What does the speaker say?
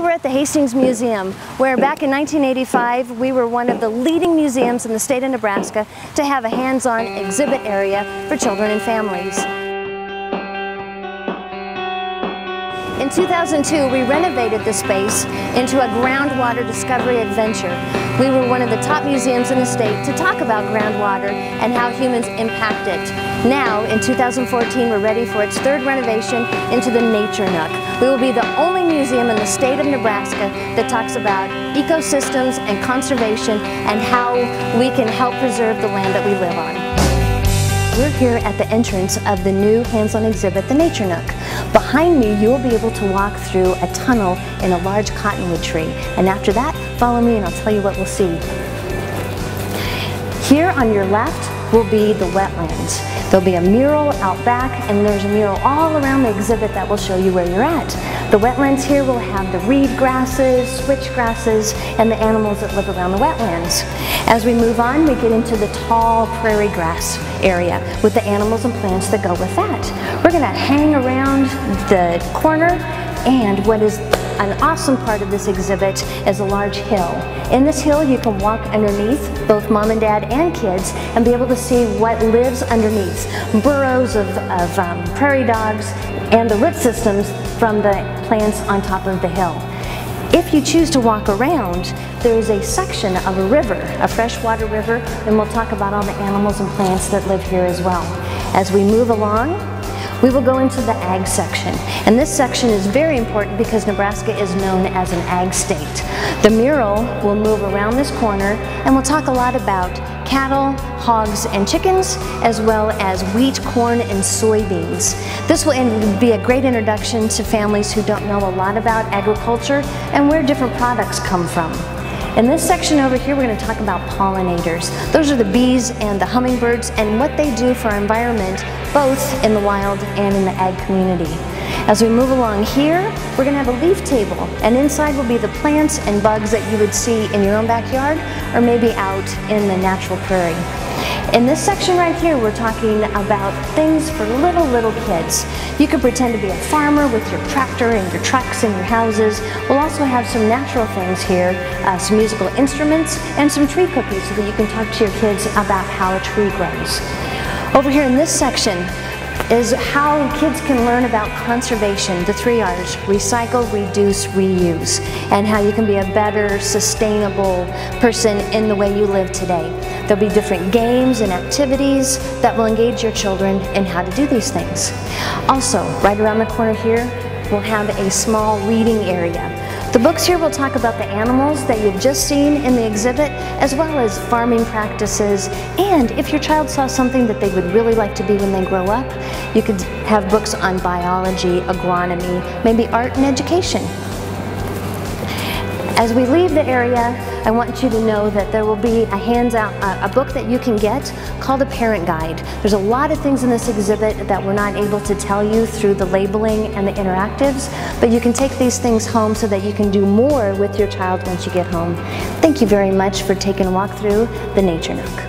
we're at the Hastings Museum, where back in 1985 we were one of the leading museums in the state of Nebraska to have a hands-on exhibit area for children and families. In 2002, we renovated the space into a groundwater discovery adventure. We were one of the top museums in the state to talk about groundwater and how humans impact it. Now, in 2014, we're ready for its third renovation into the Nature Nook. We will be the only museum in the state of Nebraska that talks about ecosystems and conservation and how we can help preserve the land that we live on. We're here at the entrance of the new hands-on exhibit, the Nature Nook. Behind me, you'll be able to walk through a tunnel in a large cottonwood tree. And after that, follow me and I'll tell you what we'll see. Here on your left will be the wetlands. There'll be a mural out back, and there's a mural all around the exhibit that will show you where you're at. The wetlands here will have the reed grasses, switch grasses, and the animals that live around the wetlands. As we move on, we get into the tall prairie grass area with the animals and plants that go with that. We're going to hang around the corner, and what is an awesome part of this exhibit is a large hill. In this hill you can walk underneath, both mom and dad and kids, and be able to see what lives underneath. Burrows of prairie dogs and the root systems from the plants on top of the hill. If you choose to walk around, there is a section of a river, a freshwater river, and we'll talk about all the animals and plants that live here as well. As we move along, we will go into the ag section, and this section is very important because Nebraska is known as an ag state. The mural will move around this corner, and we'll talk a lot about cattle, hogs, and chickens, as well as wheat, corn, and soybeans. This will be a great introduction to families who don't know a lot about agriculture and where different products come from. In this section over here, we're going to talk about pollinators. Those are the bees and the hummingbirds and what they do for our environment, both in the wild and in the ag community. As we move along here, we're going to have a leaf table, and inside will be the plants and bugs that you would see in your own backyard or maybe out in the natural prairie. In this section right here, we're talking about things for little kids. You can pretend to be a farmer with your tractor and your trucks and your houses. We'll also have some natural things here, some musical instruments, and some tree cookies so that you can talk to your kids about how a tree grows. Over here in this section is how kids can learn about conservation, the 3 R's: recycle, reduce, reuse, and how you can be a better, sustainable person in the way you live today. There'll be different games and activities that will engage your children in how to do these things. Also, right around the corner here, we'll have a small reading area. The books here will talk about the animals that you've just seen in the exhibit, as well as farming practices, and if your child saw something that they would really like to be when they grow up, you could have books on biology, agronomy, maybe art and education. As we leave the area, I want you to know that there will be a book that you can get called a parent guide. There's a lot of things in this exhibit that we're not able to tell you through the labeling and the interactives, but you can take these things home so that you can do more with your child once you get home. Thank you very much for taking a walk through the Nature Nook.